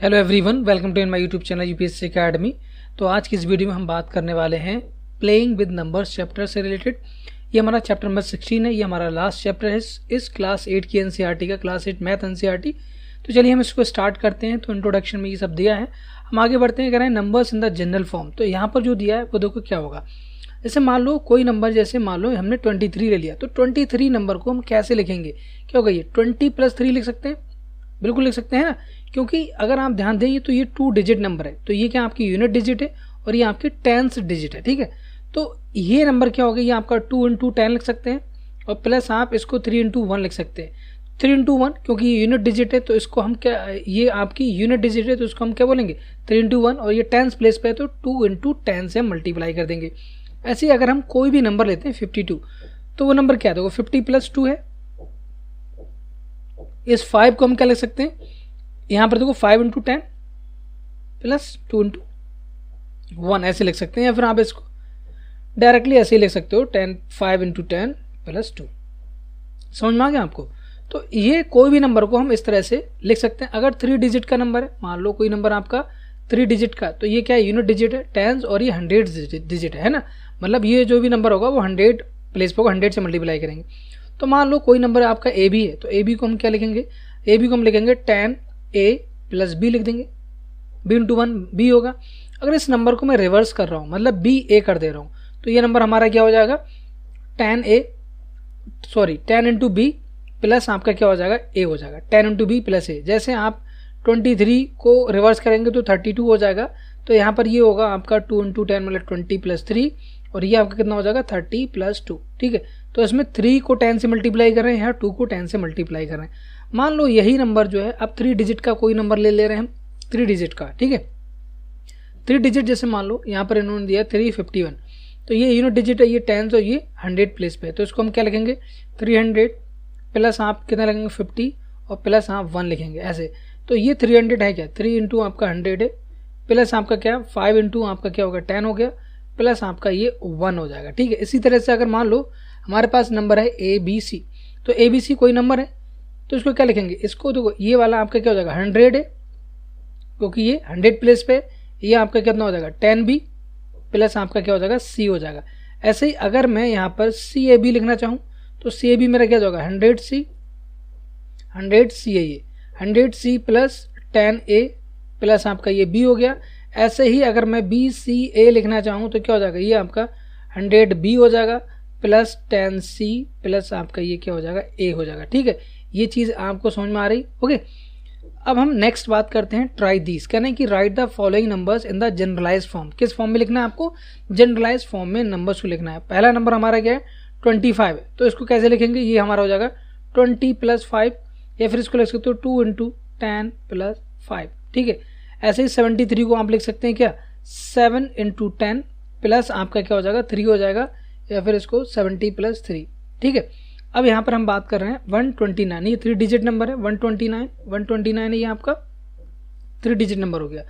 Hello everyone, welcome to my YouTube channel UPSC academy. तो आज की इस वीडियो में हम बात करने वाले हैं प्लेइंग विद नंबर्स चैप्टर से रिलेटेड। ये हमारा चैप्टर नंबर 16 है। ये हमारा लास्ट चैप्टर है इस क्लास 8 की एनसीईआरटी का, क्लास 8 मैथ एनसीईआरटी। तो चलिए हम इसको स्टार्ट करते हैं। तो इंट्रोडक्शन में ये सब दिया है, हम आगे बढ़ते हैं। कह रहे हैं numbers in the general form. तो यहाँ पर जो दिया है वो देखो क्या होगा। जैसे मान लो कोई नंबर, जैसे मान लो हमने 23 ले लिया, तो 23 नंबर को हम कैसे लिखेंगे? क्या होगा? ये 20 + 3 लिख सकते हैं, बिल्कुल लिख सकते हैं ना। क्योंकि अगर आप ध्यान दें तो ये 2 डिजिट नंबर है, तो ये क्या आपकी यूनिट डिजिट है और ये आपकी टेंस डिजिट है। ठीक है, तो ये नंबर क्या होगा? ये आपका 2 × 10 लिख सकते हैं और प्लस आप इसको 3 × 1 लिख सकते हैं। 3 × 1 क्योंकि ये यूनिट डिजिट है, तो इसको हम क्या, ये आपकी यूनिट डिजिट है तो इसको हम क्या बोलेंगे? 3 × 1। और ये टेंस प्लेस पे है तो 2 × 10 से मल्टीप्लाई कर देंगे। ऐसे ही अगर हम कोई भी नंबर लेते हैं 52, तो वो नंबर क्या है? देखो 50 + 2 है। इस 5 को हम क्या लिख सकते हैं? यहाँ पर देखो 5 × 10 + 2 × 1 ऐसे लिख सकते हैं, या फिर आप इसको डायरेक्टली ऐसे ही लिख सकते हो 5 × 10 + 2। समझ में आ गया आपको? तो ये कोई भी नंबर को हम इस तरह से लिख सकते हैं। अगर 3 डिजिट का नंबर है, मान लो कोई नंबर आपका 3 डिजिट का, तो ये क्या है? यूनिट डिजिट है, टेंस, और ये 100 डिजिट है ना। मतलब ये जो भी नंबर होगा वो 100 प्लेस पे होगा, 100 से मल्टीप्लाई करेंगे। तो मान लो कोई नंबर आपका ए बी है, तो ए बी को हम क्या लिखेंगे? ए बी को हम लिखेंगे 10a + b लिख देंगे। b × 1 b होगा। अगर इस नंबर को मैं रिवर्स कर रहा हूँ, मतलब b a कर दे रहा हूँ, तो ये नंबर हमारा क्या हो जाएगा? 10 × b प्लस आपका क्या हो जाएगा? a हो जाएगा। 10 × b + a। जैसे आप 23 को रिवर्स करेंगे तो 32 हो जाएगा। तो यहाँ पर ये होगा आपका 2 × 10 मतलब 20 + 3, और ये आपका कितना हो जाएगा? 30 + 2। ठीक है, तो इसमें 3 को 10 से मल्टीप्लाई कर रहे हैं, यहाँ 2 को 10 से मल्टीप्लाई कर रहे हैं। मान लो यही नंबर जो है, अब 3 डिजिट का कोई नंबर ले रहे हैं हम, 3 डिजिट का। ठीक है, 3 डिजिट जैसे मान लो यहाँ पर इन्होंने दिया 351, तो ये यूनिट डिजिट है, ये 10 और ये 100 प्लेस पे है, तो इसको हम क्या लिखेंगे? 300 प्लस आप कितना लिखेंगे? 50, और प्लस आप 1 लिखेंगे ऐसे। तो ये 300 है क्या? 3 × आपका 100 है, प्लस आपका क्या? 5 × आपका क्या होगा? 10 हो गया, प्लस आपका ये 1 हो जाएगा। ठीक है, इसी तरह से अगर मान लो हमारे पास नंबर है ABC, तो ABC कोई नंबर है, तो इसको क्या लिखेंगे? इसको देखो ये वाला आपका क्या हो जाएगा? 100 है, क्योंकि ये 100 प्लेस पे, ये आपका कितना हो जाएगा? 10B प्लस आपका क्या हो जाएगा? C हो जाएगा। ऐसे ही अगर मैं यहाँ पर CAB लिखना चाहूँ, तो CAB मेरा क्या होगा? 100C है, ये 100C + 10A प्लस आपका ये B हो गया। ऐसे ही अगर मैं BCA लिखना चाहूँ तो क्या हो जाएगा? ये आपका 100B हो जाएगा प्लस 10C प्लस आपका ये क्या हो जाएगा? A हो जाएगा। ठीक है, ये चीज़ आपको समझ में आ रही? ओके, अब हम नेक्स्ट बात करते हैं ट्राई दिस। कहना है कि write the following numbers in the generalize form. किस फॉर्म में लिखना है आपको? जनरलाइज फॉर्म में नंबर्स को लिखना है। पहला नंबर हमारा क्या है? 25 है, तो इसको कैसे लिखेंगे? ये हमारा हो जाएगा 20 + 5, या फिर इसको लिख सकते हो 2 × 10 + 5। ठीक है, ऐसे ही 73 को आप लिख सकते हैं क्या? 7 × 10 प्लस आपका क्या हो जाएगा? 3 हो जाएगा, या फिर इसको 70 + 3। ठीक है, अब यहाँ पर हम बात कर रहे हैं 129। ये 3 डिजिट नंबर है, 129 है, ये आपका 3 डिजिट नंबर हो गया।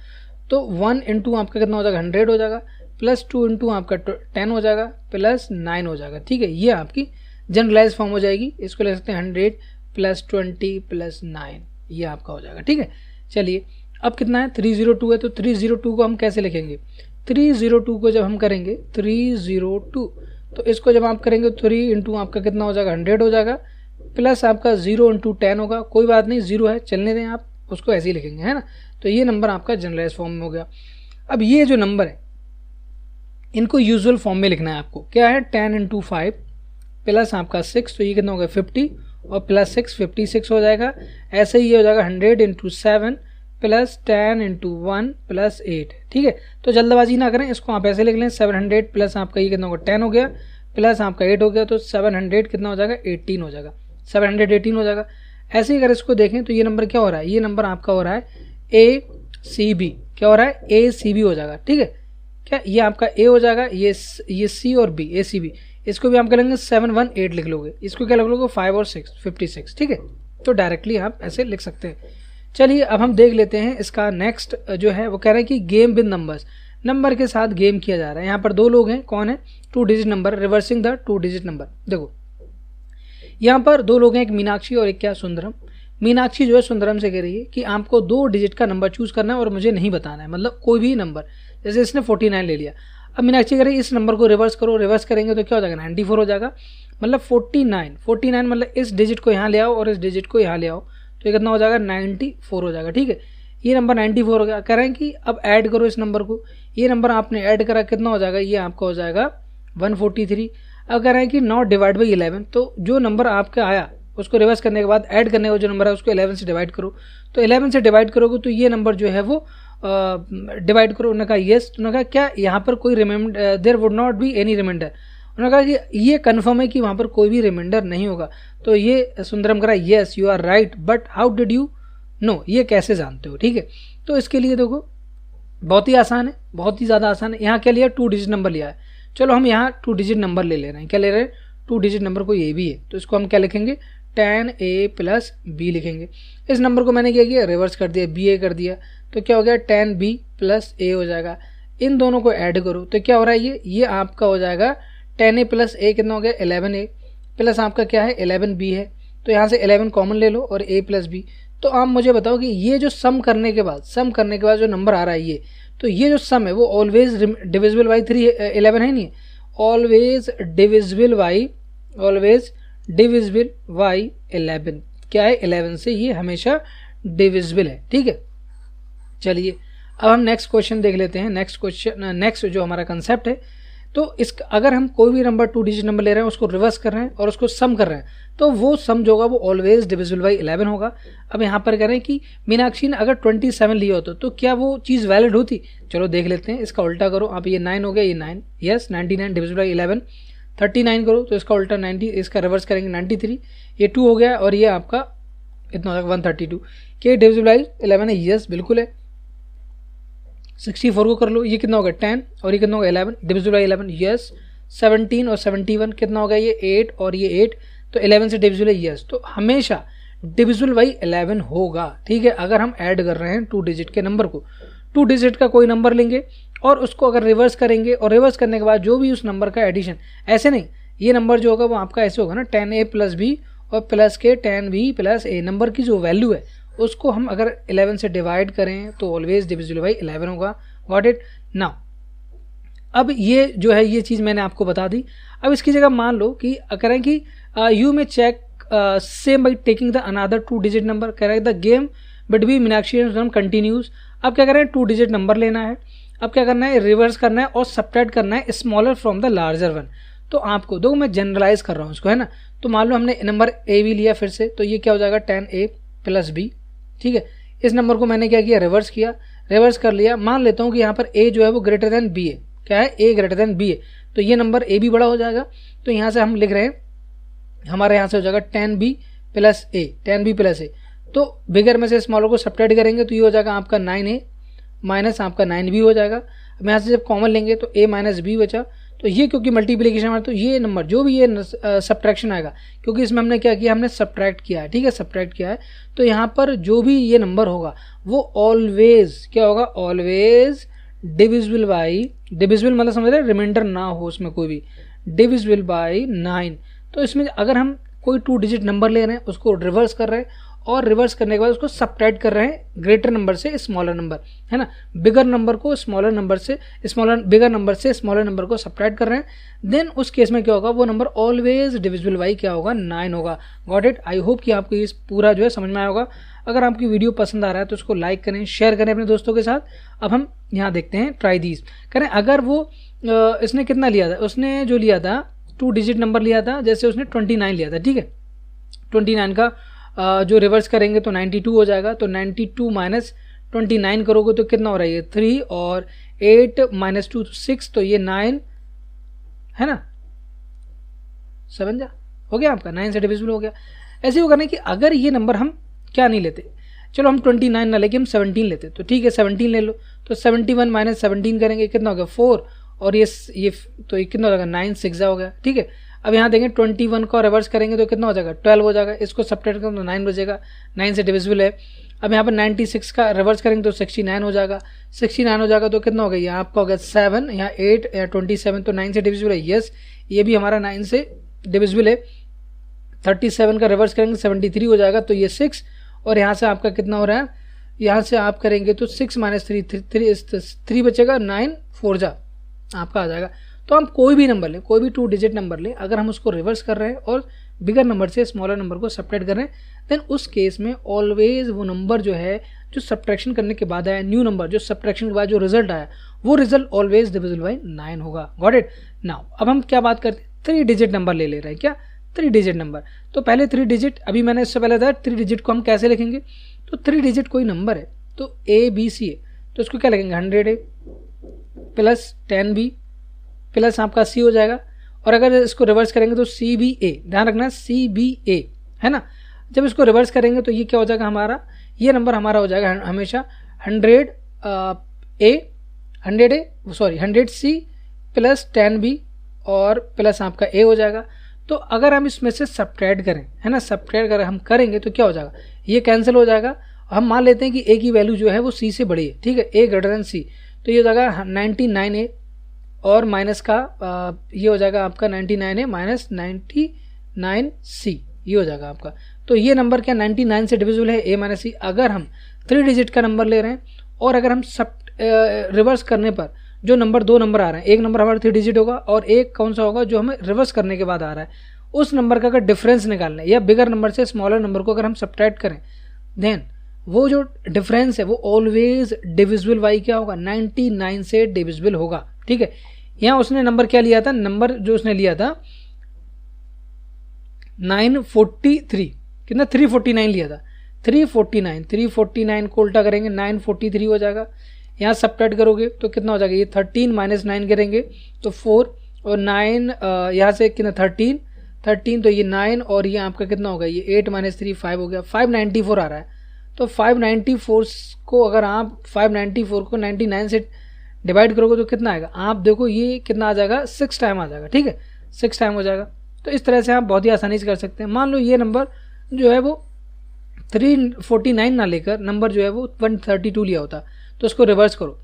तो 1 × आपका कितना हो जाएगा? 100 हो जाएगा, प्लस 2 × आपका 10 हो जाएगा, प्लस 9 हो जाएगा। ठीक है, ये आपकी जनरलाइज फॉर्म हो जाएगी। इसको ले सकते हैं 100 + 20 + 9, ये आपका हो जाएगा। ठीक है, चलिए अब कितना है? 302 है, तो 302 को हम कैसे लिखेंगे? 302 को जब हम करेंगे 302, तो इसको जब आप करेंगे 3 × आपका कितना हो जाएगा? 100 हो जाएगा, प्लस आपका 0 × 10 होगा। कोई बात नहीं, 0 है, चलने दें, आप उसको ऐसे ही लिखेंगे, है ना। तो ये नंबर आपका जनरलाइज फॉर्म में हो गया। अब ये जो नंबर है इनको यूजुअल फॉर्म में लिखना है आपको। क्या है? 10 × 5 प्लस आपका 6, तो ये कितना हो गया? 50, और प्लस 6 56 हो जाएगा। ऐसे ही ये हो जाएगा 100 × 7 प्लस 10 × 1 + 8। ठीक है, तो जल्दबाजी ना करें, इसको आप ऐसे लिख लें 700 प्लस आपका ये कितना होगा? 10 हो गया, प्लस आपका 8 हो गया, तो 700 कितना हो जाएगा? 18 हो जाएगा, 718 हो जाएगा। ऐसे ही अगर इसको देखें तो ये नंबर क्या हो रहा है? ये नंबर आपका हो रहा है ACB। क्या हो रहा है? ACB हो जाएगा। ठीक है, क्या ये आपका A हो जाएगा, ये C और B, ACB। इसको भी आप क्या लेंगे? 718 लिख लोगे, इसको क्या लिख लोगे? 5 और 6 56। ठीक है, तो डायरेक्टली आप ऐसे लिख सकते हैं। चलिए अब हम देख लेते हैं इसका नेक्स्ट जो है, वो कह रहे हैं कि गेम विद नंबर्स। नंबर के साथ गेम किया जा रहा है। यहाँ पर 2 लोग हैं, कौन है? 2 digit number, reversing the 2 digit number. देखो यहाँ पर 2 लोग हैं, एक मीनाक्षी और एक क्या? सुंदरम। मीनाक्षी जो है सुंदरम से कह रही है कि आपको 2 डिजिट का नंबर चूज करना है और मुझे नहीं बताना है, मतलब कोई भी नंबर। जैसे इसने 49 ले लिया, अब मीनाक्षी कह रही है इस नंबर को रिवर्स करो, रिवर्स करेंगे तो क्या हो जाएगा 94 हो जाएगा, मतलब 49 मतलब इस डिजिट को यहाँ ले आओ और इस डिजिट को यहाँ ले आओ तो ये कितना हो जाएगा 94 हो जाएगा। ठीक है, ये नंबर 94 हो गया। कह रहे हैं कि अब ऐड करो इस नंबर को, ये नंबर आपने ऐड करा कितना हो जाएगा, ये आपका हो जाएगा 143। अब कह रहे हैं कि नॉट डिवाइड बाई 11, तो जो नंबर आपका आया उसको रिवर्स करने के बाद ऐड करने का जो नंबर है उसको 11 से डिवाइड करो, तो 11 से डिवाइड करोगे तो ये नंबर जो है वो डिवाइड करो। उन्होंने कहा येस, उन्होंने कहा क्या यहाँ पर कोई reminder, there would not be any reminder. उन्होंने कहा कि ये कन्फर्म है कि वहाँ पर कोई भी रिमाइंडर नहीं होगा, तो ये सुंदरम करा yes you are right but how did you know, ये कैसे जानते हो। ठीक है, तो इसके लिए देखो बहुत ही आसान है, बहुत ही ज़्यादा आसान है। यहाँ क्या लिया 2 डिजिट नंबर लिया है, चलो हम यहाँ 2 डिजिट नंबर ले रहे हैं। क्या ले रहे हैं 2 डिजिट नंबर कोई ए भी है, तो इसको हम क्या लिखेंगे 10a + b लिखेंगे। इस नंबर को मैंने क्या किया रिवर्स कर दिया, ba कर दिया, तो क्या हो गया 10b + a हो जाएगा। इन दोनों को ऐड करो तो क्या हो रहा है ये आपका हो जाएगा 10a + a कितना हो गया 11a प्लस आपका क्या है 11b है, तो यहाँ से 11 कॉमन ले लो और a + b। तो आप मुझे बताओ कि ये जो सम करने के बाद जो नंबर आ रहा है ये, तो ये जो सम है वो ऑलवेज डिविजिबल बाई 11 है नहीं, ऑलवेज डिविजिबल बाई 11 क्या है 11 से ये हमेशा डिविजिबल है। ठीक है, चलिए अब हम नेक्स्ट क्वेश्चन देख लेते हैं। नेक्स्ट जो हमारा कंसेप्ट है, तो इस अगर हम कोई भी नंबर 2 डिजिट नंबर ले रहे हैं उसको रिवर्स कर रहे हैं और उसको सम कर रहे हैं तो वो सम जो होगा वो ऑलवेज डिविजिबल बाई 11 होगा। अब यहाँ पर कह रहे हैं कि मीनाक्षी ने अगर 27 लिया होता तो क्या वो चीज़ वैलिड होती, चलो देख लेते हैं। इसका उल्टा करो आप, ये 9 हो गया, ये 9, यस 99 डिविजिबल बाई 11। 39 करो तो इसका उल्टा 90, इसका रिवर्स करेंगे 93, ये 2 हो गया और ये आपका इतना हो जाएगा 132। क्या डिविजिबल बाई 11 है, यस बिल्कुल है। 64 को कर लो, ये कितना होगा 10 और ये कितना होगा 11 डिविजिबल बाई 11, यस। 17 और 71 कितना होगा ये 8 और ये 8, तो 11 से डिविजिबल है, यस। तो हमेशा डिविजिबल बाई 11 होगा। ठीक है, अगर हम ऐड कर रहे हैं 2 डिजिट के नंबर को, 2 डिजिट का कोई नंबर लेंगे और उसको अगर रिवर्स करेंगे और रिवर्स करने के बाद जो भी उस नंबर का एडिशन, ऐसे नहीं, ये नंबर जो होगा वो आपका ऐसे होगा ना 10a + b और प्लस के 10b + a, नंबर की जो वैल्यू है उसको हम अगर 11 से डिवाइड करें तो ऑलवेज डिविजिबल बाई 11 होगा। Got it now. अब ये जो है ये चीज़ मैंने आपको बता दी। अब इसकी जगह मान लो कि करें कि यू में check same by taking the another 2 digit number, कह रहे हैं the game between Meenakshi and continues. अब क्या करें 2 डिजिट नंबर लेना है, अब क्या करना है रिवर्स करना है और सब्ट्रैक्ट करना है smaller from the larger one. तो आपको दो मैं जनरलाइज कर रहा हूँ इसको, है ना। तो मान लो हमने नंबर ए भी लिया फिर से, तो ये क्या हो जाएगा 10a + b। ठीक है, इस नंबर को मैंने क्या किया रिवर्स कर लिया। मान लेता हूँ कि यहाँ पर a जो है वो ग्रेटर देन b है, क्या है a ग्रेटर देन b है, तो ये नंबर a भी बड़ा हो जाएगा। तो यहाँ से हम लिख रहे हैं, हमारे यहाँ से हो जाएगा 10b + a। तो बिगर में से स्मॉलर को सब्ट्रैक्ट करेंगे तो ये हो जाएगा आपका 9a माइनस आपका 9b हो जाएगा। अब यहाँ से जब कॉमन लेंगे तो a - b बचा, तो ये क्योंकि मल्टीप्लिकेशन है तो ये नंबर जो भी ये सब्ट्रैक्शन आएगा, क्योंकि इसमें हमने क्या किया, हमने सब्ट्रैक्ट किया है। ठीक है, सब्ट्रैक्ट किया है, तो यहाँ पर जो भी ये नंबर होगा वो ऑलवेज क्या होगा, ऑलवेज डिविजिबल मतलब समझ रहे, रिमाइंडर ना हो उसमें कोई भी, डिविजिबल बाई 9। तो इसमें अगर हम कोई 2 डिजिट नंबर ले रहे हैं उसको रिवर्स कर रहे हैं और रिवर्स करने के बाद उसको सब्ट्रैक्ट कर रहे हैं ग्रेटर नंबर से स्मॉलर नंबर, है ना। बिगर नंबर को स्मॉलर नंबर से बिगर नंबर से स्मॉलर नंबर को सब्ट्रैक्ट कर रहे हैं, देन उस केस में क्या होगा, वो नंबर ऑलवेज डिविजिबल बाई क्या होगा 9 होगा। Got it. आई होप कि आपको इस पूरा जो है समझ में आया होगा। अगर आपकी वीडियो पसंद आ रहा है तो उसको लाइक करें, शेयर करें अपने दोस्तों के साथ। अब हम यहाँ देखते हैं ट्राई दीज करें। अगर वो इसने कितना लिया था, उसने जो लिया था 2 डिजिट नंबर लिया था, जैसे उसने 29 लिया था। ठीक है, 29 का जो रिवर्स करेंगे तो 92 हो जाएगा। तो 92 - 29 करोगे तो कितना हो रहा है, ये 3 और 8 - 2 6, तो ये 9 है ना, 7 जा हो गया आपका, 9 से डिविजिबल हो गया। ऐसे होगा ना कि अगर ये नंबर हम क्या नहीं लेते, चलो हम 29 ना लेके हम 17 लेते, तो ठीक है 17 ले लो, तो 71 - 17 करेंगे कितना हो गया 4, और ये तो ये कितना हो जाएगा 9 6 हो गया। ठीक है, अब यहाँ देखें 21 को रिवर्स करेंगे तो कितना हो जाएगा 12 हो जाएगा, इसको सब्ट्रैक्ट करें तो 9 बचेगा, 9 से डिविजिबल है। अब यहाँ पर 96 का रिवर्स करेंगे तो 69 हो जाएगा, 69 हो जाएगा तो कितना हो गया, यहाँ आपका हो गया 7, यहाँ 8 या 27, तो 9 से डिविजिबल है, यस ये भी हमारा 9 से डिविजिबल है। 37 का रिवर्स करेंगे 73 हो जाएगा, तो ये 6 और यहाँ से आपका कितना हो रहा है, यहाँ से आप करेंगे तो 6 माइनस 3 बचेगा, 9 4 जा आपका आ जाएगा। तो हम कोई भी नंबर लें, कोई भी 2 डिजिट नंबर लें, अगर हम उसको रिवर्स कर रहे हैं और बिगर नंबर से स्मॉलर नंबर को सब्ट्रैक्ट कर रहे हैं, देन उस केस में ऑलवेज वो नंबर जो है जो सब्ट्रैक्शन करने के बाद आया, न्यू नंबर जो सब्ट्रैक्शन के बाद जो रिजल्ट आया, वो रिजल्ट ऑलवेज डिविजिबल बाय 9 होगा। Got it. नाउ अब हम क्या बात करते हैं, 3 डिजिट नंबर ले रहे हैं, क्या 3 डिजिट नंबर। तो पहले 3 डिजिट, अभी मैंने इससे पहले बताया 3 डिजिट को हम कैसे लिखेंगे, तो 3 डिजिट कोई नंबर है तो ABC है तो उसको क्या लिखेंगे 100A प्लस 10B प्लस आपका C हो जाएगा, और अगर इसको रिवर्स करेंगे तो CBA, ध्यान रखना CBA है ना। जब इसको रिवर्स करेंगे तो ये क्या हो जाएगा हमारा, ये नंबर हमारा हो जाएगा हमेशा 100C प्लस 10B और प्लस आपका A हो जाएगा। तो अगर हम इसमें से सब्ट्रैक्ट करें, है ना, सब्ट्रैक्ट अगर हम करेंगे तो क्या हो जाएगा, ये कैंसिल हो जाएगा। हम मान लेते हैं कि A की वैल्यू जो है वो C से बड़ी है, ठीक है, A ग्रेटर देन C, तो ये हो जाएगा 99A और माइनस का ये हो जाएगा आपका 99A माइनस 99C, ये हो जाएगा आपका। तो ये नंबर क्या 99 से डिविजिबल है A माइनस C। अगर हम 3 डिजिट का नंबर ले रहे हैं और अगर हम सब रिवर्स करने पर जो नंबर 2 नंबर आ रहे हैं, एक नंबर हमारा 3 डिजिट होगा और एक कौन सा होगा जो हमें रिवर्स करने के बाद आ रहा है, उस नंबर का अगर डिफरेंस निकालना है या बिगर नंबर से स्मॉलर नंबर को अगर हम सब्ट्रैक्ट करें, देन वो जो डिफरेंस है वो ऑलवेज डिविजिबल बाई क्या होगा 99 से डिविजिबल होगा, ठीक है। यहाँ उसने नंबर क्या लिया था, नंबर जो उसने लिया था 943, कितना 349 लिया था, 349 को उल्टा करेंगे 943 हो जाएगा। यहाँ सब्ट्रैक्ट करोगे तो कितना हो जाएगा, ये 13 माइनस 9 करेंगे तो 4 और 9 यहाँ से कितना 13 तो ये 9 और ये आपका कितना होगा, ये 8 माइनस 3 5 हो गया, 594 आ रहा है। तो 594 को अगर आप 594 को 99 से डिवाइड करोगे तो कितना आएगा, आप देखो ये कितना आ जाएगा 6 टाइम आ जाएगा, ठीक है, 6 टाइम हो जाएगा। तो इस तरह से आप बहुत ही आसानी से कर सकते हैं। मान लो ये नंबर जो है वो 349 ना लेकर नंबर जो है वो 132 लिया होता, तो उसको रिवर्स करो,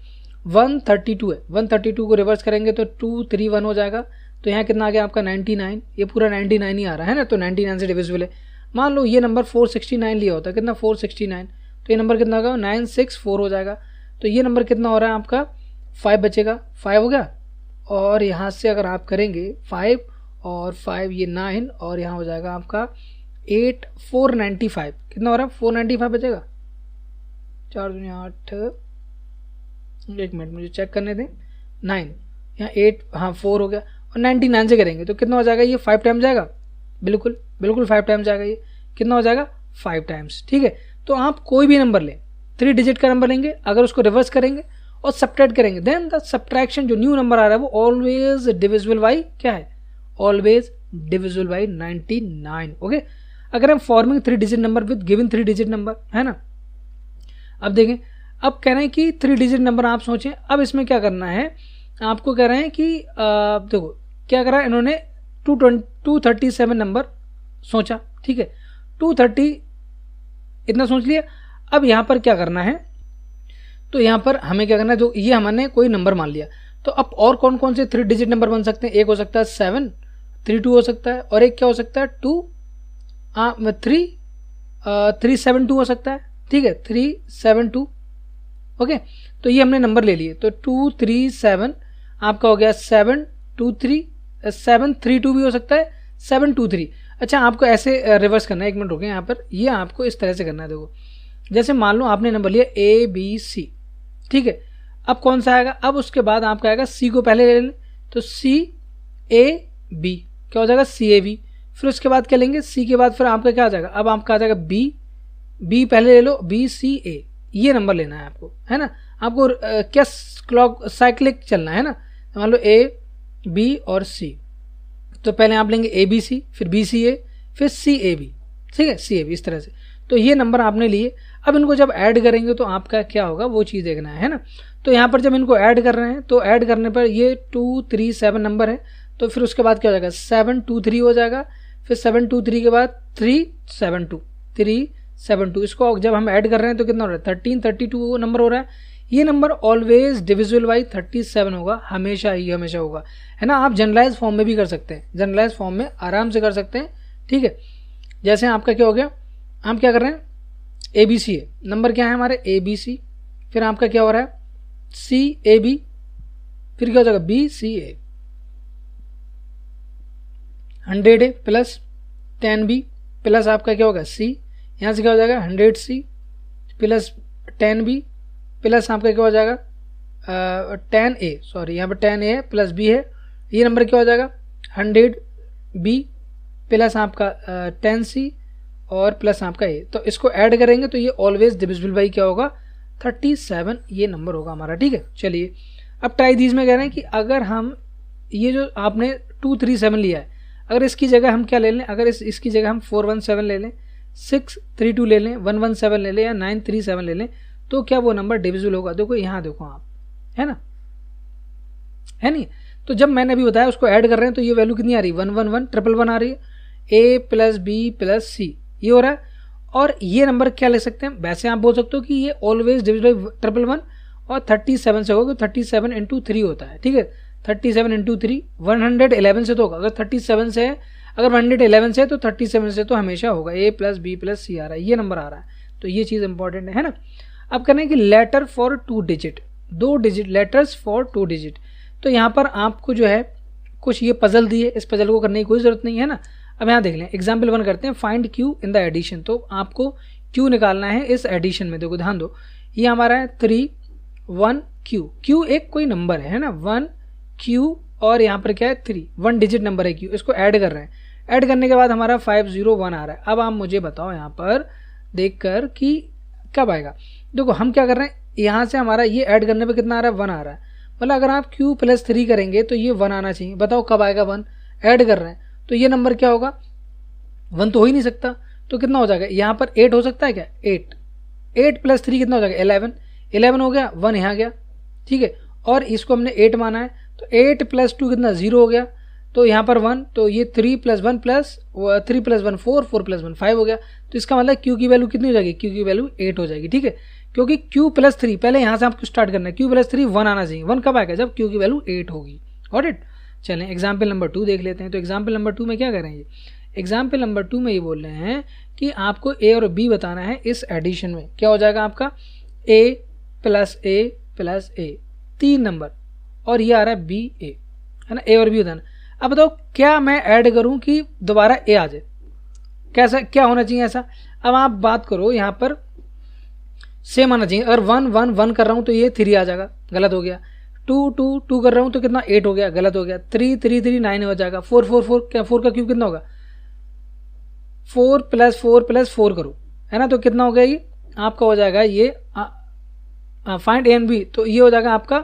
132 है, 132 को रिवर्स करेंगे तो 231 हो जाएगा। तो यहाँ कितना आ गया आपका 99, ये पूरा 99 ही आ रहा है ना, तो 99 से डिविजिबल है। मान लो ये नंबर 469 लिया होता, कितना 469, तो ये नंबर कितना होगा 964 हो जाएगा। तो ये नंबर कितना हो रहा है आपका 5 बचेगा, 5 हो गया, और यहाँ से अगर आप करेंगे 5 और 5 ये 9 और यहाँ हो जाएगा आपका 8 495, कितना हो रहा है 495 बचेगा, 4 दूनी 8, एक मिनट मुझे चेक करने दें, 9 यहाँ 8 हाँ 4 हो गया, और 99 से करेंगे तो कितना हो जाएगा, ये 5 टाइम जाएगा, बिल्कुल 5 टाइम जाएगा, ये कितना हो जाएगा 5 टाइम्स, ठीक है। तो आप कोई भी नंबर लें, 3 डिजिट का नंबर लेंगे, अगर उसको रिवर्स करेंगे और सब्ट्रैक्ट करेंगे, देन द सब्ट्रैक्शन जो न्यू नंबर आ रहा है वो ऑलवेज डिविजिबल बाई क्या है, ऑलवेज डिविजिबल बाई 99, ओके। अगर हम forming 3 digit number with given 3 digit number, है ना। अब देखें, अब कह रहे हैं कि 3 डिजिट नंबर आप सोचें, अब इसमें क्या करना है, आपको कह रहे हैं कि देखो क्या करा है इन्होंने 237 नंबर सोचा, ठीक है, 230 इतना सोच लिया। अब यहाँ पर क्या करना है, तो यहाँ पर हमें क्या करना है, जो ये हमने कोई नंबर मान लिया, तो अब और कौन कौन से 3 डिजिट नंबर बन सकते हैं, एक हो सकता है 732 हो सकता है, और एक क्या हो सकता है 372 हो सकता है, ठीक है, 372, ओके। तो ये हमने नंबर ले लिए, तो 237 आपका हो गया 732 भी हो सकता है 723। अच्छा, आपको ऐसे रिवर्स करना है, एक मिनट रुकें, यहाँ पर ये आपको इस तरह से करना है। देखो जैसे मान लो आपने नंबर लिया ABC, ठीक है, अब कौन सा आएगा, अब उसके बाद आपका आएगा C को पहले ले लें, तो CAB क्या हो जाएगा CAB, फिर उसके बाद क्या लेंगे C के बाद फिर आपका क्या आ जाएगा, अब आपका आ जाएगा B पहले ले लो, BCA, ये नंबर लेना है आपको, है ना। आपको क्या क्लॉक साइक्लिक चलना है ना, मान लो A B और C, तो पहले आप लेंगे ABC फिर BCA फिर CAB, ठीक है, CAB इस तरह से। तो ये नंबर आपने लिए, अब इनको जब ऐड करेंगे तो आपका क्या होगा वो चीज़ देखना है ना। तो यहाँ पर जब इनको ऐड कर रहे हैं तो ऐड करने पर ये 237 नंबर है, तो फिर उसके बाद क्या हो जाएगा 723 हो जाएगा, फिर 723 के बाद 372, इसको जब हम ऐड कर रहे हैं तो कितना हो रहा है 1332 नंबर हो रहा है। ये नंबर ऑलवेज डिविजिबल बाई 37 होगा, हमेशा ही हमेशा होगा, है ना। आप जनरलाइज फॉर्म में भी कर सकते हैं, जनरलाइज फॉर्म में आराम से कर सकते हैं, ठीक है। जैसे आपका क्या हो गया, हम क्या कर रहे हैं, ABC है, नंबर क्या है हमारे ABC, फिर आपका क्या हो रहा है CAB, फिर क्या हो जाएगा BCA, 100A plus 10B plus आपका क्या होगा C, यहाँ से क्या हो जाएगा 100C प्लस 10B प्लस आपका क्या हो जाएगा 10A, सॉरी यहाँ पर 10A प्लस B है, ये नंबर क्या हो जाएगा 100B प्लस आपका 10C और प्लस आपका A। तो इसको ऐड करेंगे तो ये ऑलवेज डिविजिबल बाई क्या होगा 37, ये नंबर होगा हमारा। ठीक है, चलिए अब ट्राई दीज में कह रहे हैं कि अगर हम ये जो आपने 237 लिया है, अगर इसकी जगह हम क्या ले लें, अगर इसकी जगह हम 417 ले लें, 632 ले लें, 117 ले लें या 937 ले लें, तो क्या वो नंबर डिविजिबल होगा? देखो यहाँ देखो आप, है ना, है नहीं? तो जब मैंने अभी बताया उसको ऐड कर रहे हैं तो ये वैल्यू कितनी आ रही है 111 111 आ रही है, A plus B plus C ये हो रहा है। और ये नंबर क्या ले सकते हैं, वैसे आप बोल सकते हो कि ये ऑलवेज डिविजिबल बाई 111 और 37 से होगा, 37 इंटू 3 होता है। ठीक है, 37 इंटू 3 111 से तो होगा, अगर 37 से है, अगर 111 से है तो 37 से तो हमेशा होगा, A plus B plus C आ रहा है, ये नंबर आ रहा है। तो ये चीज़ इंपॉर्टेंट है ना। अब करना है कि letter for 2 digit, 2 digit, letters for 2 digit. तो यहाँ पर आपको जो है कुछ ये पजल दी है, इस पजल को करने की कोई ज़रूरत नहीं है ना। अब यहाँ देख लें, एग्जाम्पल 1 करते हैं, find Q in the addition. तो आपको Q निकालना है इस एडिशन में। देखो ध्यान दो, ये हमारा है 3 1 Q, Q एक कोई नंबर है ना, 1 Q और यहाँ पर क्या है 3, 1 डिजिट नंबर है Q, इसको ऐड कर रहे हैं। ऐड करने के बाद हमारा 501 आ रहा है। अब आप मुझे बताओ यहाँ पर देख कर कि कब आएगा। देखो हम क्या कर रहे हैं, यहाँ से हमारा ये ऐड करने पे कितना आ रहा है 1 आ रहा है, मतलब अगर आप Q प्लस 3 करेंगे तो ये 1 आना चाहिए। बताओ कब आएगा 1, ऐड कर रहे हैं तो ये नंबर क्या होगा 1 तो हो ही नहीं सकता, तो कितना हो जाएगा यहाँ पर 8 हो सकता है क्या, 8 प्लस 3 कितना हो जाएगा 11 हो गया, 1 यहाँ गया। ठीक है, और इसको हमने 8 माना है तो 8 प्लस 2 कितना 0 हो गया, तो यहाँ पर 1, तो ये 3 प्लस 1 प्लस 3 प्लस 1 4, 4 प्लस 1 5 हो गया। तो इसका मतलब Q की वैल्यू कितनी हो जाएगी, Q की वैल्यू 8 हो जाएगी। ठीक है, क्योंकि Q प्लस 3 पहले यहाँ से आपको स्टार्ट करना है, Q प्लस 3 1 आना चाहिए। 1 कब आएगा, जब Q की वैल्यू 8 होगी। Got it. चलें एग्जाम्पल नंबर 2 देख लेते हैं। तो एग्जाम्पल नंबर 2 में क्या करेंगे, एग्जाम्पल नंबर 2 में ये बोल रहे हैं कि आपको A और B बताना है इस एडिशन में। क्या हो जाएगा आपका A प्लस A 3 नंबर, और ये आ रहा है BA, है ना, A और B बताना। अब बताओ क्या मैं ऐड करूं कि दोबारा A आ जाए, कैसा क्या होना चाहिए ऐसा। अब आप बात करो, यहाँ पर सेम आना चाहिए। अगर 1 1 1 कर रहा हूँ तो ये 3 आ जाएगा, गलत हो गया। 2 2 2 कर रहा हूँ तो कितना 8 हो गया, गलत हो गया। 3 3 3 9 हो जाएगा। 4 4 4 क्या, 4 का क्यूब कितना होगा, 4 प्लस 4 करो, है ना, तो कितना हो गया ये आपका हो जाएगा ये फाइंड A एंड B, तो ये हो जाएगा आपका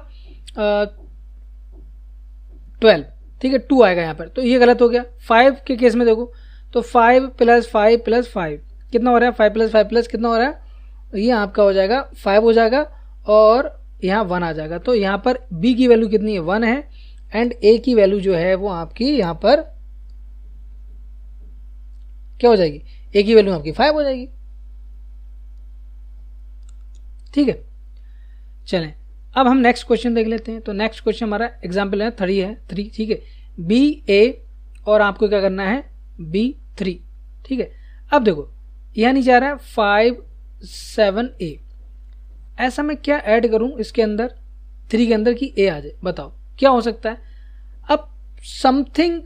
12। ठीक है, 2 आएगा यहाँ पर, तो ये गलत हो गया। 5 के केस में देखो तो 5 प्लस 5 प्लस 5 कितना हो रहा है, 5 प्लस 5 प्लस कितना हो रहा है, ये आपका हो जाएगा 5 हो जाएगा, और यहाँ 1 आ जाएगा। तो यहाँ पर B की वैल्यू कितनी है 1 है, एंड A की वैल्यू जो है वो आपकी यहाँ पर क्या हो जाएगी, A की वैल्यू आपकी 5 हो जाएगी। ठीक है, चलें अब हम नेक्स्ट क्वेश्चन देख लेते हैं। तो नेक्स्ट क्वेश्चन हमारा एग्जाम्पल है 3। ठीक है, BA और आपको क्या करना है B3। ठीक है, अब देखो यहाँ नीचे आ रहा है 5 7A, ऐसा मैं क्या ऐड करूं इसके अंदर 3 के अंदर कि A आ जाए, बताओ क्या हो सकता है। अब समथिंग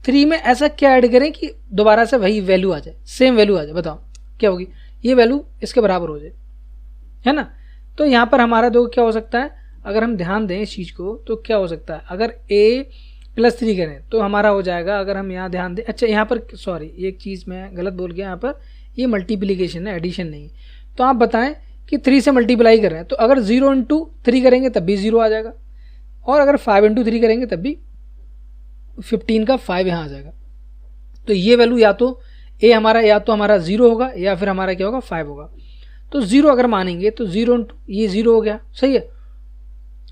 3 में ऐसा क्या ऐड करें कि दोबारा से वही वैल्यू आ जाए, सेम वैल्यू आ जाए, बताओ क्या होगी, ये वैल्यू इसके बराबर हो जाए, है ना। तो यहाँ पर हमारा देखो क्या हो सकता है, अगर हम ध्यान दें इस चीज़ को तो क्या हो सकता है, अगर A प्लस 3 करें तो हमारा हो जाएगा, अगर हम यहाँ ध्यान दें, अच्छा यहाँ पर सॉरी एक चीज़ मैं गलत बोल गया, यहाँ पर ये मल्टीप्लिकेशन है, एडिशन नहीं। तो आप बताएं कि 3 से मल्टीप्लाई कर रहे हैं, तो अगर 0 इंटू 3 करेंगे तब भी 0 आ जाएगा, और अगर 5 इंटू 3 करेंगे तब भी 15 का 5 यहाँ आ जाएगा। तो ये वैल्यू या तो A हमारा या तो हमारा 0 होगा या फिर हमारा क्या होगा 5 होगा। तो 0 अगर मानेंगे तो 0 इंटू ये 0 हो गया, सही है,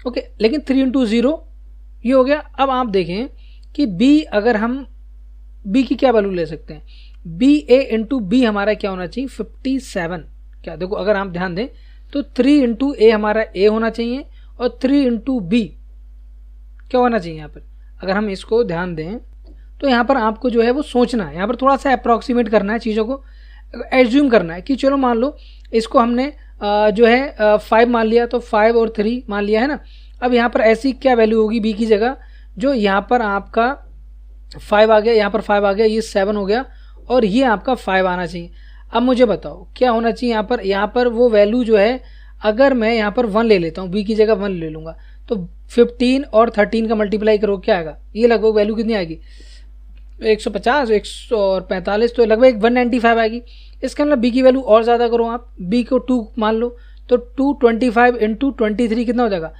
ओके। लेकिन 3 इंटू 0 ये हो गया। अब आप देखें कि B, अगर हम B की क्या वैल्यू ले सकते हैं, BA इंटू B हमारा क्या होना चाहिए 57। क्या देखो अगर आप ध्यान दें तो 3 इंटू A हमारा A होना चाहिए, और 3 इंटू B क्या होना चाहिए यहाँ पर। अगर हम इसको ध्यान दें तो यहाँ पर आपको जो है वो सोचना है, यहाँ पर थोड़ा सा अप्रॉक्सीमेट करना है चीज़ों को। एज्यूम करना है कि चलो मान लो इसको हमने जो है 5 मान लिया, तो 5 और 3 मान लिया है ना। अब यहाँ पर ऐसी क्या वैल्यू होगी बी की जगह, जो यहाँ पर आपका 5 आ गया, यहाँ पर 5 आ गया, ये 7 हो गया और ये आपका 5 आना चाहिए। अब मुझे बताओ क्या होना चाहिए यहाँ पर वो वैल्यू जो है, अगर मैं यहाँ पर 1 ले लेता हूँ, बी की जगह 1 ले लूँगा, तो 15 और 13 का मल्टीप्लाई करो क्या आएगा, ये लगभग वैल्यू कितनी आएगी 150, 145, तो लगभग 195 आएगी। इसका मतलब बी की वैल्यू और ज़्यादा करो आप, बी को 2 मान लो, तो 225 इंटू 23 कितना हो जाएगा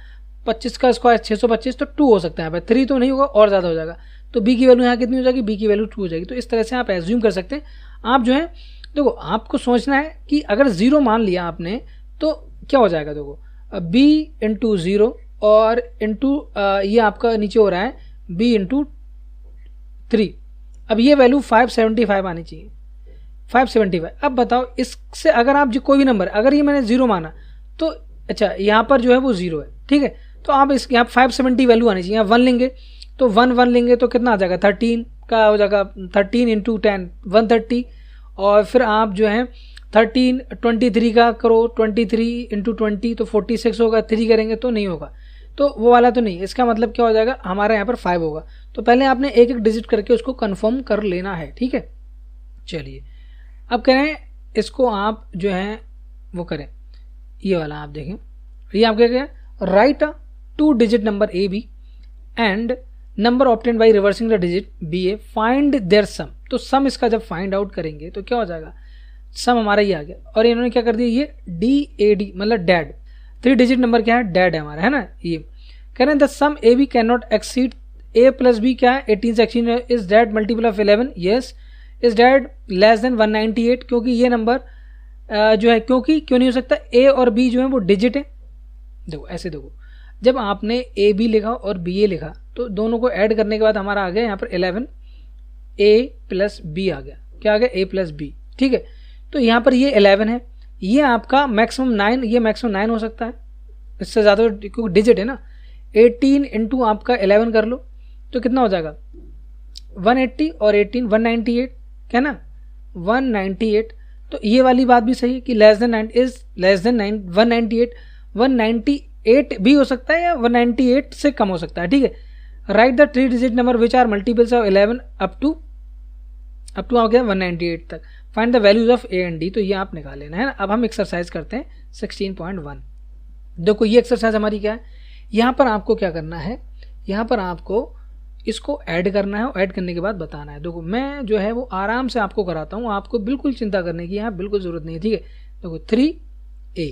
25 का स्क्वायर 625, तो 2 हो सकता है यहाँ पर, 3 तो नहीं होगा और ज़्यादा हो जाएगा। तो बी की वैल्यू यहाँ कितनी हो जाएगी, बी की वैल्यू 2 हो जाएगी। तो इस तरह से आप एज्यूम कर सकते हैं। आप जो है देखो आपको सोचना है कि अगर 0 मान लिया आपने तो क्या हो जाएगा, देखो b इंटू 0 और इंटू ये आपका नीचे हो रहा है b इंटू 3। अब ये वैल्यू 575 आनी चाहिए, 575। अब बताओ इससे अगर आप जो कोई भी नंबर, अगर ये मैंने 0 माना तो अच्छा यहाँ पर जो है वो 0 है, ठीक है, तो आप इस यहाँ 570 वैल्यू आनी चाहिए। यहाँ 1 लेंगे तो 1 लेंगे तो कितना आ जाएगा 13 का हो जाएगा, 13 इंटू 10 130, और फिर आप जो है 13 23 का करो, 23 इंटू 20 तो 46 होगा, 3 करेंगे तो नहीं होगा, तो वो वाला तो नहीं। इसका मतलब क्या हो जाएगा, हमारे यहाँ पर 5 होगा। तो पहले आपने एक एक डिजिट करके उसको कंफर्म कर लेना है, ठीक है। चलिए अब कह रहे हैं इसको आप जो है वो करें, ये वाला आप देखें, ये आप क्या कहें, write a 2 digit number A B and number obtained by reversing the digit B A, find their sum. तो सम इसका जब फाइंड आउट करेंगे तो क्या हो जाएगा, सम हमारा ये आ गया, और इन्होंने क्या कर दिया, ये DAD मतलब डैड, 3 डिजिट नंबर क्या है, डैड है हमारा, है ना। ये कह रहे हैं the sum A B can not exceed a plus B क्या है 18 16, is that multiple of 11, yes, is that less than 198, क्योंकि ये नंबर जो है, क्योंकि क्यों नहीं हो सकता, a और b जो है वो डिजिट है। देखो ऐसे देखो, जब आपने ए बी लिखा और बी ए लिखा तो दोनों को ऐड करने के बाद हमारा आ गया यहाँ पर 11 a प्लस बी आ गया, क्या आ गया a प्लस बी, ठीक है। तो यहाँ पर ये 11 है, ये आपका मैक्सिमम 9, ये मैक्सिमम 9 हो सकता है, इससे ज़्यादा क्योंकि डिजिट है ना। 18 इंटू आपका 11 कर लो तो कितना हो जाएगा 180 और 18 198, क्या ना 198। तो ये वाली बात भी सही है कि less than 9 is less than 198 भी हो सकता है या 198 से कम हो सकता है, ठीक है। Write the 3 digit number which are multiples of 11 up to आ गया 198 तक, find the values of A and D. तो ये आप निकाल लेना है ना। अब हम एक्सरसाइज करते हैं 16.1। देखो ये एक्सरसाइज हमारी क्या है, यहाँ पर आपको क्या करना है, यहाँ पर आपको इसको ऐड करना है और ऐड करने के बाद बताना है। देखो मैं जो है वो आराम से आपको कराता हूँ, आपको बिल्कुल चिंता करने की यहाँ बिल्कुल ज़रूरत नहीं है, ठीक है। देखो 3A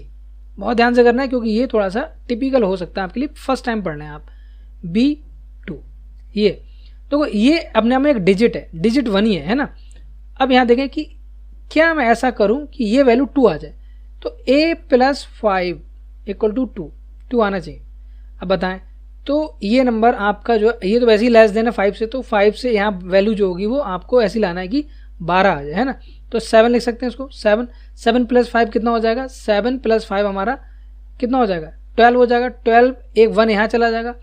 बहुत ध्यान से करना है क्योंकि ये थोड़ा सा टिपिकल हो सकता है आपके लिए, फर्स्ट टाइम पढ़ना है आप। B2 ये देखो ये अपने आप में एक डिजिट है, डिजिट 1 ही है ना। अब यहाँ देखें कि क्या मैं ऐसा करूँ कि ये वैल्यू 2 आ जाए, तो A प्लस 5 इक्वल टू 2 आना चाहिए। अब बताएं तो ये नंबर आपका जो ये तो वैसे ही लेस देन है 5 से, तो 5 से यहाँ वैल्यू जो होगी वो आपको ऐसी लाना है कि 12 आ जाए, है ना। तो 7 लिख सकते हैं इसको, 7 प्लस 5 कितना हो जाएगा, 7 प्लस 5 हमारा कितना हो जाएगा 12 हो जाएगा। 12 एक 1 यहाँ चला जाएगा,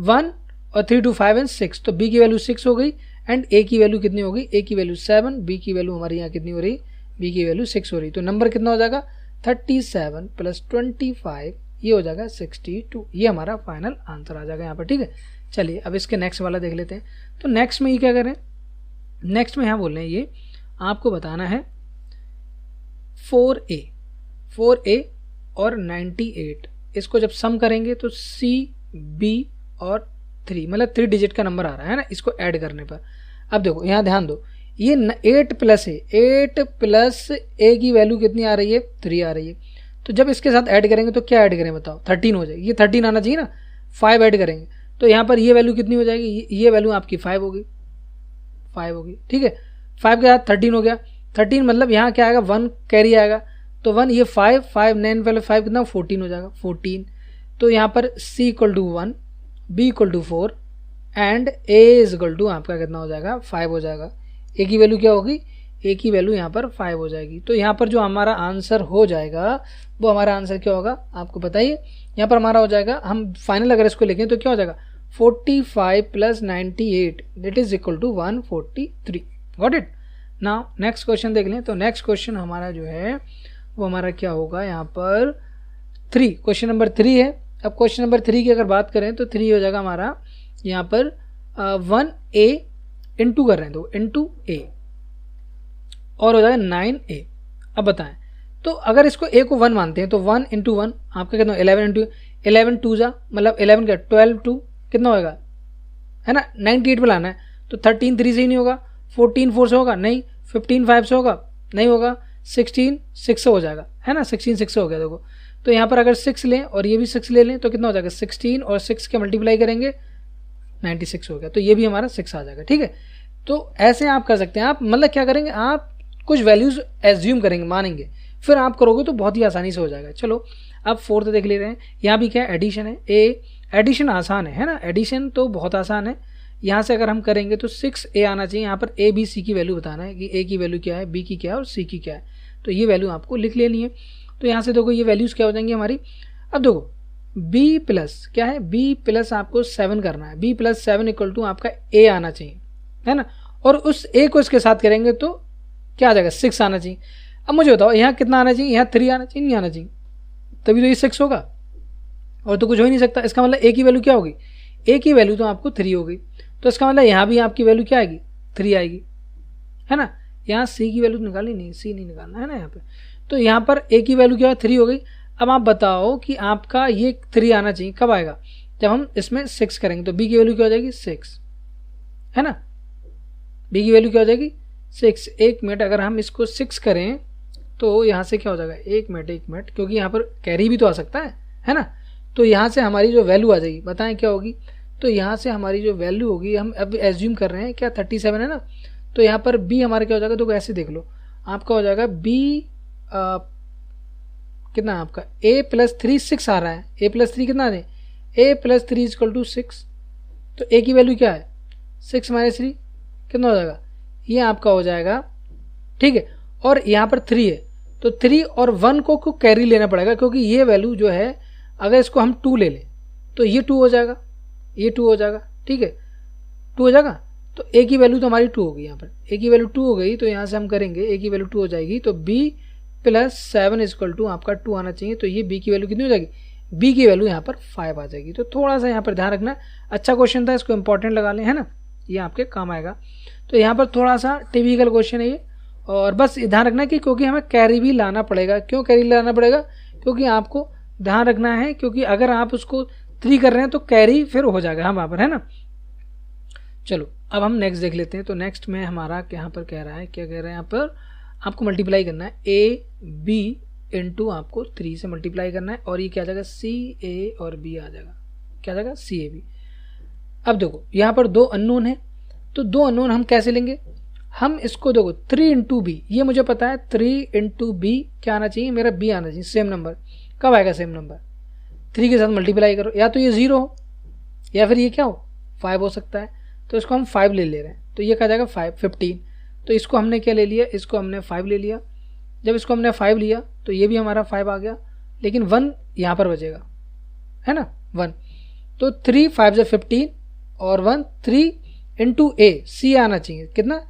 1 और 3 2 5 एंड 6, तो B की वैल्यू 6 हो गई एंड A की वैल्यू कितनी हो गई, A की वैल्यू 7, B की वैल्यू हमारी यहाँ कितनी हो रही, B की वैल्यू 6 हो रही। तो नंबर कितना हो जाएगा 37 प्लस 25, ये हो जाएगा 62। ये हमारा फाइनल आंसर आ जाएगा यहाँ पर, ठीक है। चलिए अब इसके नेक्स्ट वाला देख लेते हैं। तो नेक्स्ट में ये क्या करें, नेक्स्ट में यहाँ बोल रहे हैं ये आपको बताना है 4A और 98, इसको जब सम करेंगे तो C B और 3 मतलब 3 डिजिट का नंबर आ रहा है ना, इसको ऐड करने पर। अब देखो यहाँ ध्यान दो, ये 8 प्लस A की वैल्यू कितनी आ रही है 3 आ रही है। तो जब इसके साथ ऐड करेंगे तो क्या ऐड करें बताओ, 13 हो जाएगी, ये 13 आना चाहिए ना। 5 ऐड करेंगे तो यहाँ पर ये वैल्यू कितनी हो जाएगी, ये वैल्यू आपकी 5 होगी, ठीक है। 5 के साथ 13 हो गया, 13 मतलब यहाँ क्या आएगा 1 कैरी आएगा, तो 1 ये 5 9 पहले 5 कितना 14 हो जाएगा 14। तो यहाँ पर C equal to 1, B equal to 4 and A is equal to आपका कितना हो जाएगा 5 हो जाएगा। A की वैल्यू क्या होगी, A की वैल्यू यहाँ पर 5 हो जाएगी। तो यहाँ पर जो हमारा आंसर हो जाएगा वो हमारा आंसर क्या होगा आपको बताइए। यहाँ पर हमारा हो जाएगा, हम फाइनल अगर इसको लिखें तो क्या हो जाएगा 45 plus 98 that is equal to 143। Got it. Now next question देख लें। तो नेक्स्ट क्वेश्चन हमारा जो है वो हमारा क्या होगा यहाँ पर 3, क्वेश्चन नंबर 3 है। अब क्वेश्चन नंबर 3 की अगर बात करें तो 3 हो जाएगा हमारा यहाँ पर 1a इंटू कर रहे हैं तो इंटू a और हो जाएगा 9a। अब बताएं तो अगर इसको a को 1 मानते हैं तो 1 इंटू 1 आपका कितना 11 इंटू 11 2 जा मतलब 11 का 12 2 कितना होगा है ना 98 पे लाना है। तो 13 3 से ही नहीं होगा, 14 4 से होगा नहीं, 15 5 से होगा नहीं होगा, 16 6 से हो जाएगा है ना 16 6 से हो गया देखो। तो यहाँ पर अगर 6 लें और ये भी 6 ले लें तो कितना हो जाएगा 16 और 6 के मल्टीप्लाई करेंगे 96 हो गया। तो ये भी हमारा 6 आ जाएगा। ठीक है, तो ऐसे आप कर सकते हैं। आप मतलब क्या करेंगे, आप कुछ वैल्यूज एज्यूम करेंगे, मानेंगे, फिर आप करोगे तो बहुत ही आसानी से हो जाएगा। चलो अब 4th देख ले रहे हैं। यहाँ भी क्या एडिशन है, एडिशन आसान है ना, एडिशन तो बहुत आसान है। यहाँ से अगर हम करेंगे तो 6a आना चाहिए। यहाँ पर a b c की वैल्यू बताना है कि a की वैल्यू क्या है, b की क्या है और c की क्या है। तो ये वैल्यू आपको लिख लेनी है। तो यहाँ से देखो ये वैल्यूज़ क्या हो जाएंगी हमारी। अब देखो b प्लस क्या है, b प्लस आपको 7 करना है, b प्लस 7 इक्वल टू आपका a आना चाहिए है ना। और उस a को इसके साथ करेंगे तो क्या आ जाएगा 6 आना चाहिए। अब मुझे बताओ यहाँ कितना आना चाहिए, यहाँ 3 आना चाहिए, नहीं आना चाहिए, तभी तो ये 6 होगा और तो कुछ हो ही नहीं सकता। इसका मतलब a की वैल्यू क्या होगी, a की वैल्यू तो आपको 3 होगी। तो इसका मतलब यहाँ भी आपकी वैल्यू क्या आएगी 3 आएगी है ना। यहाँ c की वैल्यू निकाली नहीं, c नहीं निकालना है ना यहाँ पे। तो यहाँ पर a की वैल्यू क्या है 3 हो गई। अब आप बताओ कि आपका ये 3 आना चाहिए कब आएगा, जब हम इसमें 6 करेंगे। तो b की वैल्यू क्या हो जाएगी 6 है ना, b की वैल्यू क्या हो जाएगी 6। 1 मिनट, अगर हम इसको 6 करें तो यहाँ से क्या हो जाएगा 1 मिनट, क्योंकि यहाँ पर कैरी भी तो आ सकता है ना। तो यहाँ से हमारी जो वैल्यू आ जाएगी बताएं क्या होगी। तो यहाँ से हमारी जो वैल्यू होगी, हम अब एज्यूम कर रहे हैं क्या 37 है ना। तो यहाँ पर b हमारा क्या हो जाएगा, तो ऐसे देख लो आपका हो जाएगा b कितना आपका a प्लस 3 6 आ रहा है, a प्लस 3 कितना है, a प्लस 3 इक्वल टू 6। तो a की वैल्यू क्या है 6 माइनस 3 कितना हो जाएगा, ये आपका हो जाएगा। ठीक है, और यहाँ पर 3 है तो 3 और 1 को कैरी लेना पड़ेगा, क्योंकि ये वैल्यू जो है अगर इसको हम 2 ले लें तो ये 2 हो जाएगा, ये 2 हो जाएगा। ठीक है, 2 हो जाएगा। तो a की वैल्यू तो हमारी 2 होगी, यहाँ पर a की वैल्यू 2 हो गई। तो यहाँ से हम करेंगे a की वैल्यू 2 हो जाएगी। तो b प्लस 7 इक्वल टू आपका 2 आना चाहिए। तो ये b की वैल्यू कितनी हो जाएगी, b की वैल्यू यहाँ पर 5 आ जाएगी। तो थोड़ा सा यहाँ पर ध्यान रखना, अच्छा क्वेश्चन था, इसको इंपॉर्टेंट लगा लें है ना, ये आपके काम आएगा। तो यहाँ पर थोड़ा सा टिपिकल क्वेश्चन है ये, और बस ध्यान रखना कि क्योंकि हमें कैरी भी लाना पड़ेगा। क्यों कैरी लाना पड़ेगा, क्योंकि आपको ध्यान रखना है, क्योंकि अगर आप उसको 3 कर रहे हैं तो कैरी फिर हो जाएगा हम वहाँ पर है ना। चलो अब हम नेक्स्ट देख लेते हैं। तो नेक्स्ट में हमारा यहाँ पर कह रहा है, क्या कह रहा है यहाँ पर, आपको मल्टीप्लाई करना है a b इंटू आपको 3 से मल्टीप्लाई करना है, और ये क्या आ जाएगा c a और b आ जाएगा, क्या आ जाएगा c a b। अब देखो यहाँ पर 2 अननोन है, तो 2 अननोन हम कैसे लेंगे, हम इसको देखो 3 इंटू बी, ये मुझे पता है 3 इंटू बी क्या आना चाहिए, मेरा b आना चाहिए सेम नंबर। कब आएगा सेम नंबर, 3 के साथ मल्टीप्लाई करो, या तो ये 0 हो या फिर ये क्या हो 5 हो सकता है। तो इसको हम 5 ले रहे हैं, तो ये क्या जाएगा 15। तो इसको हमने क्या ले लिया, इसको हमने 5 ले लिया। जब इसको हमने 5 लिया तो ये भी हमारा 5 आ गया, लेकिन 1 यहाँ पर बचेगा है ना 1। तो 3 5 से 15 और 1 3 इंटू ए, सी आना चाहिए कितना।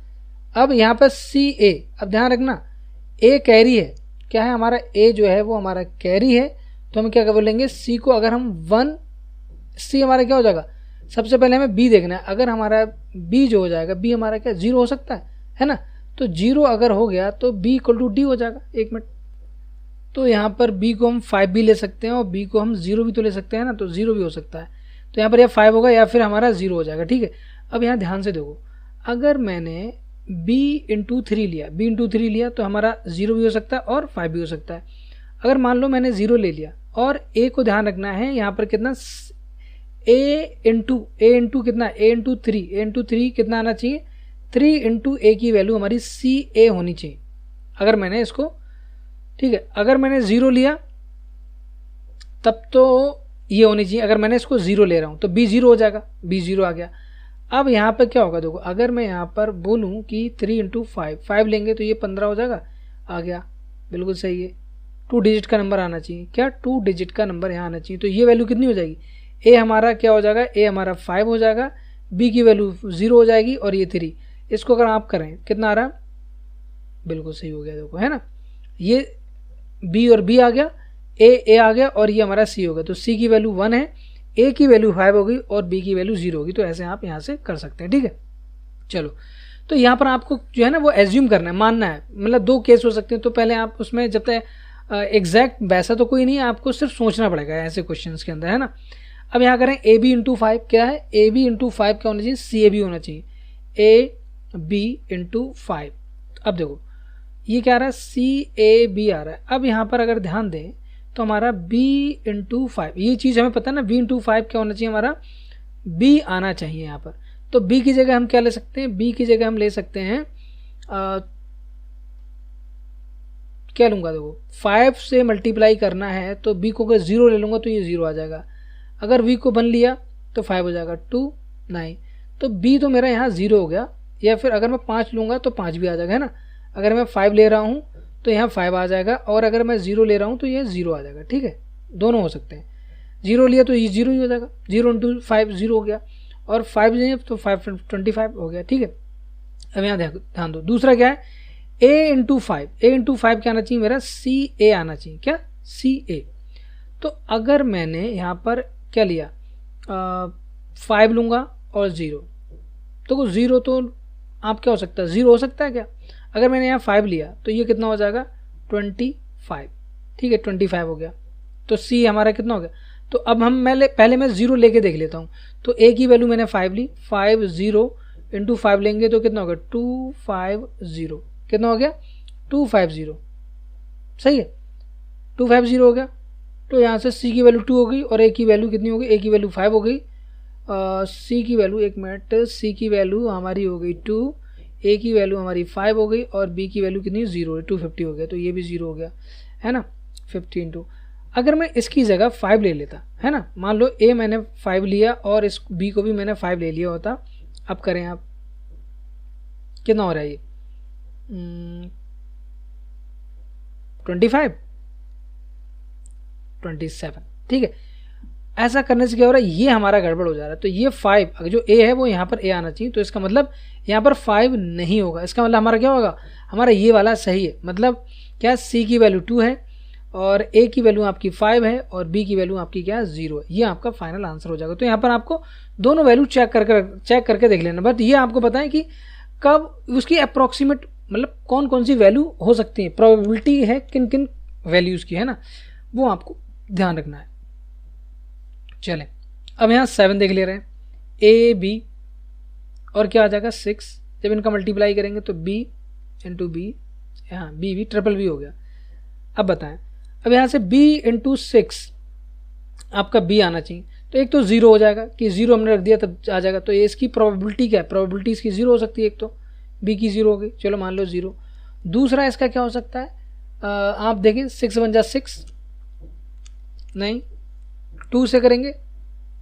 अब यहाँ पर सी ए, अब ध्यान रखना ए कैरी है, क्या है हमारा ए जो है वो हमारा कैरी है। तो हम क्या बोलेंगे सी को, अगर हम 1 सी हमारा क्या हो जाएगा, सबसे पहले हमें बी देखना है। अगर हमारा बी जो हो जाएगा, बी हमारा क्या 0 हो सकता है ना। तो 0 अगर हो गया तो बी इक्वल टू डी हो जाएगा। 1 मिनट, तो यहाँ पर बी को हम 5 भी ले सकते हैं और बी को हम 0 भी तो ले सकते हैं ना, तो 0 भी हो सकता है। तो यहाँ पर या 5 होगा या फिर हमारा 0 हो जाएगा। ठीक है, अब यहाँ ध्यान से देखो, अगर मैंने b इंटू 3 लिया, b इंटू 3 लिया तो हमारा 0 भी हो सकता है और 5 भी हो सकता है। अगर मान लो मैंने 0 ले लिया, और a को ध्यान रखना है यहाँ पर कितना a इंटू कितना a इंटू 3 कितना आना चाहिए 3 इंटू ए की वैल्यू हमारी सी ए होनी चाहिए। अगर मैंने इसको, ठीक है, अगर मैंने 0 लिया तब तो ये होनी चाहिए। अगर मैंने इसको 0 ले रहा हूँ तो b 0 हो जाएगा, b 0 आ गया। अब यहाँ पर क्या होगा देखो, अगर मैं यहाँ पर बोलूँ कि 3 इंटू 5 लेंगे तो ये 15 हो जाएगा, आ गया, बिल्कुल सही है। 2 डिजिट का नंबर आना चाहिए, क्या 2 डिजिट का नंबर यहाँ आना चाहिए। तो ये वैल्यू कितनी हो जाएगी, ए हमारा क्या हो जाएगा, ए हमारा 5 हो जाएगा, बी की वैल्यू 0 हो जाएगी और ये 3। इसको अगर आप करें कितना आ रहा है बिल्कुल सही हो गया, देखो है ना, ये बी और बी आ गया, ए आ गया और ये हमारा सी हो गया। तो सी की वैल्यू 1 है, ए की वैल्यू 5 होगी और बी की वैल्यू 0 होगी। तो ऐसे आप यहाँ से कर सकते हैं, ठीक है। चलो, तो यहाँ पर आपको जो है ना वो एज्यूम करना है, मानना है, मतलब दो केस हो सकते हैं। तो पहले आप उसमें जब तक एग्जैक्ट वैसा तो कोई नहीं है, आपको सिर्फ सोचना पड़ेगा ऐसे क्वेश्चंस के अंदर, है ना। अब यहाँ करें ए बी इंटू 5, क्या है, ए बी इंटू 5 क्या होना चाहिए, सी ए बी होना चाहिए, ए बी इंटू 5। अब देखो ये क्या आ रहा है, सी ए बी आ रहा है। अब यहाँ पर अगर ध्यान दें तो हमारा b इंटू 5, ये चीज़ हमें पता है ना, b इंटू 5 क्या होना चाहिए, हमारा b आना चाहिए यहाँ पर। तो b की जगह हम क्या ले सकते हैं, b की जगह हम ले सकते हैं क्या लूँगा, देखो 5 से मल्टीप्लाई करना है तो b को अगर 0 ले लूँगा तो ये 0 आ जाएगा। अगर v को 1 लिया तो 5 हो जाएगा, 2 9। तो b तो मेरा यहाँ 0 हो गया। या फिर अगर मैं 5 लूँगा तो 5 भी आ जाएगा, है ना। अगर मैं 5 ले रहा हूँ तो यहाँ 5 आ जाएगा, और अगर मैं 0 ले रहा हूँ तो ये 0 आ जाएगा, ठीक है। दोनों हो सकते हैं, 0 लिया तो ये 0 ही हो जाएगा, 0 इंटू 5 0 हो गया, और 5 लें तो 5 25 हो गया, ठीक है। अब यहाँ ध्यान दो, दूसरा क्या है, a इंटू 5, a इंटू 5 क्या आना चाहिए मेरा, सी ए आना चाहिए, क्या, सी ए। तो अगर मैंने यहाँ पर क्या लिया, 5 लूँगा और 0, तो 0 तो आप क्या हो सकता है, 0 हो सकता है क्या। अगर मैंने यहाँ 5 लिया तो ये कितना हो जाएगा, 25, ठीक है, 25 हो गया। तो सी हमारा कितना हो गया। तो अब हम पहले मैं 0 लेके देख लेता हूँ। तो ए की वैल्यू मैंने 5 ली, 5 0 इंटू 5 लेंगे तो कितना हो गया, 250, कितना हो गया, 250, सही है, 250 हो गया। तो यहाँ से सी की वैल्यू 2 हो गई और ए की वैल्यू कितनी हो गई, ए की वैल्यू 5 हो गई, सी की वैल्यू, एक मिनट, सी की वैल्यू हमारी हो गई 2, ए की वैल्यू हमारी 5 हो गई, और बी की वैल्यू कितनी, 0 है, 250 हो गया। तो ये भी 0 हो गया, है ना, 50 इंटू। अगर मैं इसकी जगह 5 ले लेता, है ना, मान लो ए मैंने 5 लिया और इस बी को भी मैंने 5 ले लिया होता। अब करें आप, कितना हो रहा है ये, 25 27, ठीक है। ऐसा करने से क्या हो रहा है, ये हमारा गड़बड़ हो जा रहा है। तो ये 5 जो ए है वो यहाँ पर ए आना चाहिए, तो इसका मतलब यहाँ पर 5 नहीं होगा। इसका मतलब हमारा क्या होगा, हमारा ये वाला सही है। मतलब क्या, सी की वैल्यू 2 है और ए की वैल्यू आपकी 5 है और बी की वैल्यू आपकी क्या है, 0 है। ये आपका फाइनल आंसर हो जाएगा। तो यहाँ पर आपको दोनों वैल्यू चेक करके देख लेना। बट ये आपको पता है कि कब उसकी अप्रॉक्सीमेट, मतलब कौन कौन सी वैल्यू हो सकती है, प्रोबेबिलिटी है किन किन वैल्यूज़ की, है ना, वो आपको ध्यान रखना है। चलें, अब यहाँ 7 देख ले रहे हैं, ए बी और क्या आ जाएगा 6। जब इनका मल्टीप्लाई करेंगे तो बी इंटू बी, यहाँ बी ट्रिपल बी हो गया। अब बताएं, अब यहाँ से b इंटू 6 आपका b आना चाहिए। तो एक तो 0 हो जाएगा कि 0 हमने रख दिया तब आ जाएगा। तो ये इसकी प्रोबेबिलिटी क्या है, प्रोबेबिलिटी इसकी 0 हो सकती है। एक तो b की 0 हो गई, चलो मान लो 0। दूसरा इसका क्या हो सकता है, आप देखें 6 बन जा 6, नहीं 2 से करेंगे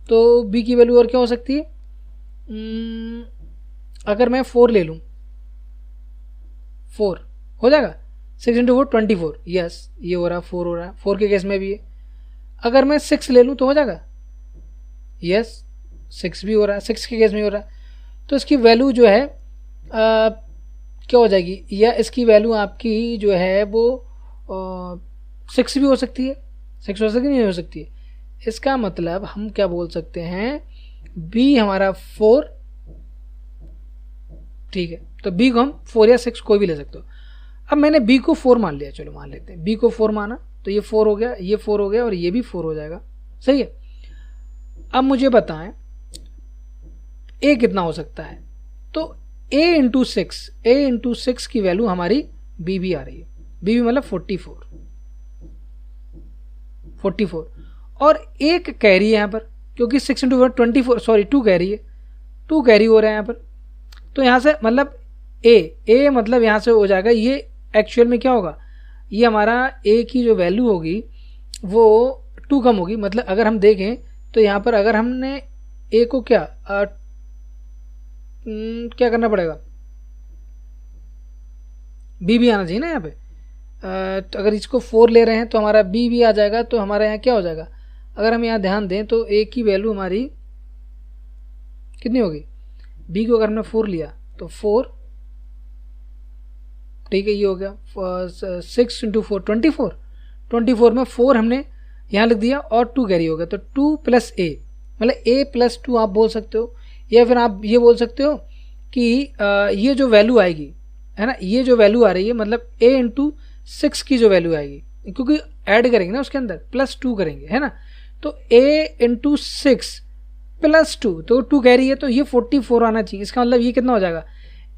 तो b की वैल्यू और क्या हो सकती है, अगर मैं 4 ले लूँ, 4 हो जाएगा, 6 इंटू 4 24, यस ये हो रहा, 4 हो रहा, 4 के केस में भी है। अगर मैं 6 ले लूँ तो हो जाएगा, यस 6 भी हो रहा है, 6 के केस में हो रहा है। तो इसकी वैल्यू जो है क्या हो जाएगी, या इसकी वैल्यू आपकी जो है वो 6 भी हो सकती है, 6 हो सकती नहीं हो सकती है। इसका मतलब हम क्या बोल सकते हैं, b हमारा 4, ठीक है। तो b को हम 4 या 6 कोई भी ले सकते हो। अब मैंने b को 4 मान लिया, चलो मान लेते हैं b को 4 माना, तो ये 4 हो गया, ये 4 हो गया और ये भी 4 हो जाएगा, सही है। अब मुझे बताएं a कितना हो सकता है। तो a इंटू 6 की वैल्यू हमारी b भी आ रही है, b भी मतलब 44 और एक कैरी है यहाँ पर, क्योंकि 6 इंटू 24, सॉरी 2 कैरी है, 2 कैरी हो रहा है यहाँ पर। तो यहाँ से मतलब a मतलब यहाँ से हो जाएगा, ये एक्चुअल में क्या होगा, ये हमारा a की जो वैल्यू होगी वो 2 कम होगी। मतलब अगर हम देखें तो यहाँ पर अगर हमने a को क्या करना पड़ेगा, b भी आना चाहिए ना यहाँ पे। तो अगर इसको 4 ले रहे हैं तो हमारा b भी आ जाएगा। तो हमारे यहाँ क्या हो जाएगा, अगर हम यहाँ ध्यान दें तो a की वैल्यू हमारी कितनी होगी, b को अगर हमने 4 लिया तो 4 ठीक है, ये हो गया 6 इंटू 4 24, 24 में 4 हमने यहाँ लिख दिया और 2 कैरी हो गया, तो 2 प्लस ए, मतलब a प्लस 2 आप बोल सकते हो, या फिर आप ये बोल सकते हो कि ये जो वैल्यू आएगी है ना, ये जो वैल्यू आ रही है मतलब a इंटू 6 की जो वैल्यू आएगी, क्योंकि ऐड करेंगे ना उसके अंदर प्लस 2 करेंगे है ना, तो a इंटू 6 प्लस 2, तो 2 कैरी है तो ये 44 आना चाहिए। इसका मतलब ये कितना हो जाएगा,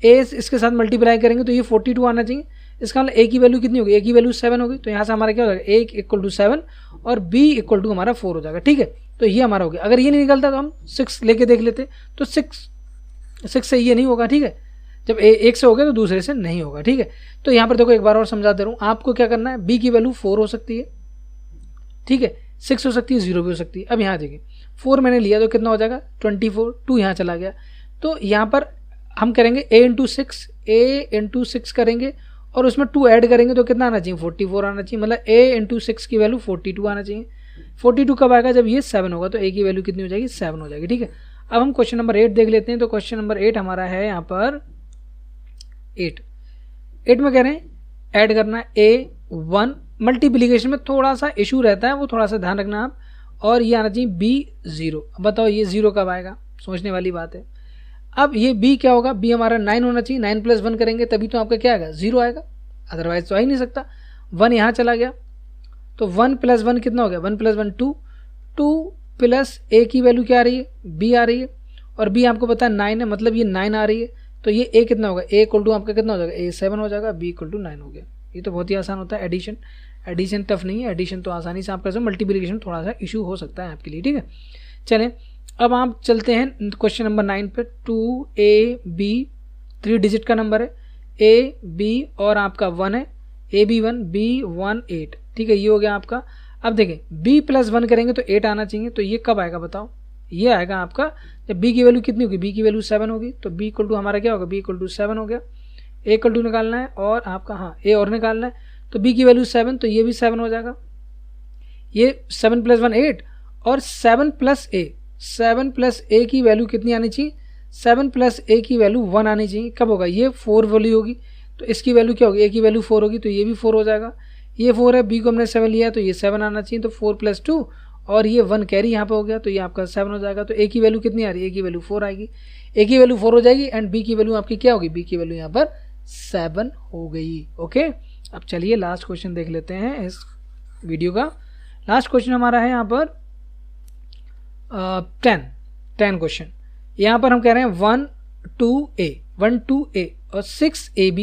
a इसके साथ मल्टीप्लाई करेंगे तो ये 42 आना चाहिए। इसका मतलब a की वैल्यू कितनी होगी, a की वैल्यू 7 होगी, तो यहाँ से हमारा क्या हो जाएगा, a इक्वल टू 7 और b इक्वल टू हमारा 4 हो जाएगा। ठीक है, तो ये हमारा हो गया। अगर ये नहीं निकलता तो हम 6 लेके देख लेते, तो 6 से ये नहीं होगा। ठीक है, जब एक से हो गया तो दूसरे से नहीं होगा। ठीक है, तो यहाँ पर देखो एक बार और समझा दे रहा हूँ आपको, क्या करना है, b की वैल्यू 4 हो सकती है, ठीक है, 6 हो सकती है, 0 भी हो सकती है। अब यहाँ देखिए 4 मैंने लिया तो कितना हो जाएगा 24, 2 यहाँ चला गया, तो यहाँ पर हम करेंगे a इंटू 6 करेंगे और उसमें 2 ऐड करेंगे तो कितना आना चाहिए, 44 आना चाहिए, मतलब a इंटू 6 की वैल्यू 42 आना चाहिए। 42 कब आएगा, जब ये 7 होगा, तो a की वैल्यू कितनी हो जाएगी, 7 हो जाएगी। ठीक है, अब हम क्वेश्चन नंबर 8 देख लेते हैं। तो क्वेश्चन नंबर 8 हमारा है यहाँ पर 8 में कह रहे हैं ऐड करना है a1, मल्टीप्लीकेशन में थोड़ा सा इशू रहता है, वो थोड़ा सा ध्यान रखना आप, और ये आना चाहिए b0। बताओ ये 0 कब आएगा, सोचने वाली बात है। अब ये b क्या होगा, b हमारा 9 होना चाहिए, 9 प्लस 1 करेंगे तभी तो आपका क्या आएगा, 0 आएगा, अदरवाइज तो आ ही नहीं सकता। 1 यहाँ चला गया तो 1 प्लस 1 कितना हो गया, 1 प्लस 1 2, 2 प्लस a की वैल्यू क्या आ रही है, b आ रही है, और b आपको पता है 9 है, मतलब ये 9 आ रही है, तो ये a कितना होगा, a इक्वल टू आपका कितना हो जाएगा, a 7 हो जाएगा, b इक्वल टू 9 हो गया। ये तो बहुत ही आसान होता है, एडिशन टफ नहीं है, एडिशन तो आसानी से आप कर सकते हो, मल्टीप्लिकेशन थोड़ा सा इशू हो सकता है आपके लिए। ठीक है, चलें अब आप चलते हैं क्वेश्चन नंबर 9 पे। 2ab 3 डिजिट का नंबर है, a b और आपका 1 है, ab1 b1 8। ठीक है, ये हो गया आपका। अब देखें b प्लस 1 करेंगे तो 8 आना चाहिए, तो ये कब आएगा बताओ, ये आएगा आपका जब b की वैल्यू कितनी होगी, b की वैल्यू 7 होगी, तो b इक्वल टू हमारा क्या होगा, b इक्वल टू 7 हो गया। a इक्वल टू निकालना है और आपका हाँ a और निकालना है, तो b की वैल्यू 7, तो ये भी 7 हो जाएगा। ये 7 प्लस 1 8 और 7 प्लस a की वैल्यू कितनी आनी चाहिए, 7 प्लस a की वैल्यू 1 आनी चाहिए। कब होगा, ये 4 वैल्यू होगी, तो इसकी वैल्यू क्या होगी, a की वैल्यू 4 होगी, तो ये भी 4 हो जाएगा। ये 4 है, b को हमने 7 लिया है, तो ये 7 आना चाहिए, तो 4 प्लस 2 और ये 1 कैरी यहाँ पे हो गया, तो ये आपका 7 हो जाएगा। तो a की वैल्यू कितनी आ रही है, a की वैल्यू 4 आएगी, a की वैल्यू 4 हो जाएगी एंड b की वैल्यू आपकी क्या होगी, b की वैल्यू यहाँ पर 7 हो गई। ओके, अब चलिए लास्ट क्वेश्चन देख लेते हैं इस वीडियो का। लास्ट क्वेश्चन हमारा है यहाँ पर 10 क्वेश्चन। यहाँ पर हम कह रहे हैं 1 2a और 6ab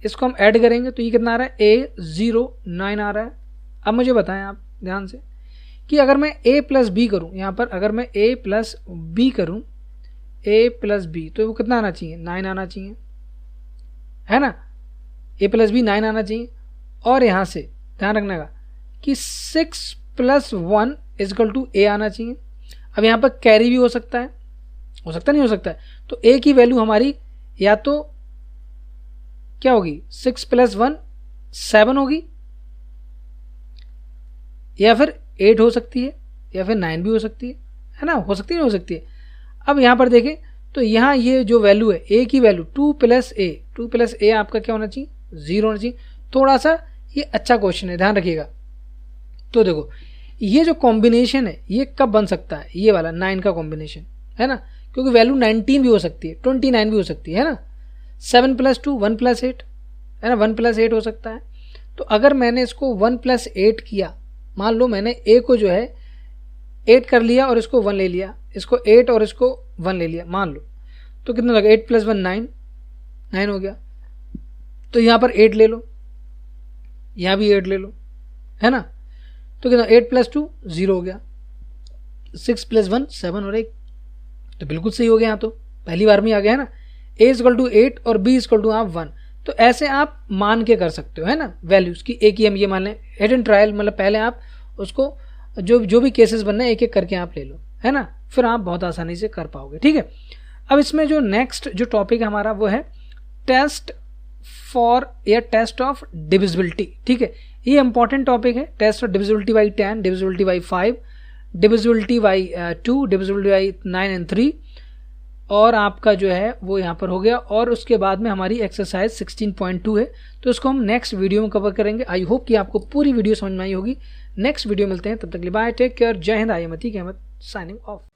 इसको हम ऐड करेंगे तो ये कितना आ रहा है, a0 9 आ रहा है। अब मुझे बताएं आप ध्यान से कि अगर मैं a प्लस बी करूँ, यहाँ पर अगर मैं a प्लस बी करूँ, a प्लस बी, तो वो कितना आना चाहिए, 9 आना चाहिए, है ना, a प्लस बी 9 आना चाहिए। और यहाँ से ध्यान रखने का कि 6 प्लस 1 इजकल टू a आना चाहिए। अब यहाँ पर कैरी भी हो सकता है नहीं हो सकता है, तो a की वैल्यू हमारी या तो क्या होगी, 6 प्लस 1 7 होगी, या फिर 8 हो सकती है, या फिर 9 भी हो सकती है ना, हो सकती है नहीं हो सकती है। अब यहाँ पर देखें तो यहाँ ये जो वैल्यू है a की वैल्यू 2 प्लस a आपका क्या होना चाहिए, 0 होना चाहिए। थोड़ा सा ये अच्छा क्वेश्चन है, ध्यान रखिएगा। तो देखो ये जो कॉम्बिनेशन है ये कब बन सकता है, ये वाला 9 का कॉम्बिनेशन है ना, क्योंकि वैल्यू 19 भी हो सकती है, 29 भी हो सकती है ना, 7 प्लस 2 1 प्लस 8 है ना, 1 प्लस 8 हो सकता है। तो अगर मैंने इसको 1 प्लस 8 किया, मान लो मैंने a को जो है 8 कर लिया और इसको 1 ले लिया, इसको 8 और इसको 1 ले लिया मान लो, तो कितना लगा, 8 प्लस 1 9 हो गया। तो यहाँ पर 8 ले लो, यहाँ भी 8 ले लो, है ना, तो कितना 8 प्लस 2 0 हो गया, 6 प्लस 1 7 और 1, तो बिल्कुल सही हो गया। यहाँ तो पहली बार में आ गया है ना, a इक्वल टू 8 और b इक्वल टू आप 1। तो ऐसे आप मान के कर सकते हो, है ना, वैल्यूज की एक ही हम ये मान लें, हेड एंड ट्रायल, मतलब पहले आप उसको जो भी केसेस बनना है एक एक करके आप ले लो, है ना, फिर आप बहुत आसानी से कर पाओगे। ठीक है, अब इसमें जो नेक्स्ट जो टॉपिक हमारा वो है टेस्ट ऑफ डिविजिबिलिटी। ठीक है, ये इंपॉर्टेंट टॉपिक है, test of divisibility by 10, divisibility by 5, divisibility by 2, divisibility by 9 and 3, और आपका जो है वो यहाँ पर हो गया। और उसके बाद में हमारी एक्सरसाइज 16.2 है, तो इसको हम नेक्स्ट वीडियो में कवर करेंगे। आई होप कि आपको पूरी वीडियो समझ में आई होगी। नेक्स्ट वीडियो मिलते हैं, तब तक के लिए बाय, टेक केयर, जय हिंद। I am Atiq Ahmed signing of.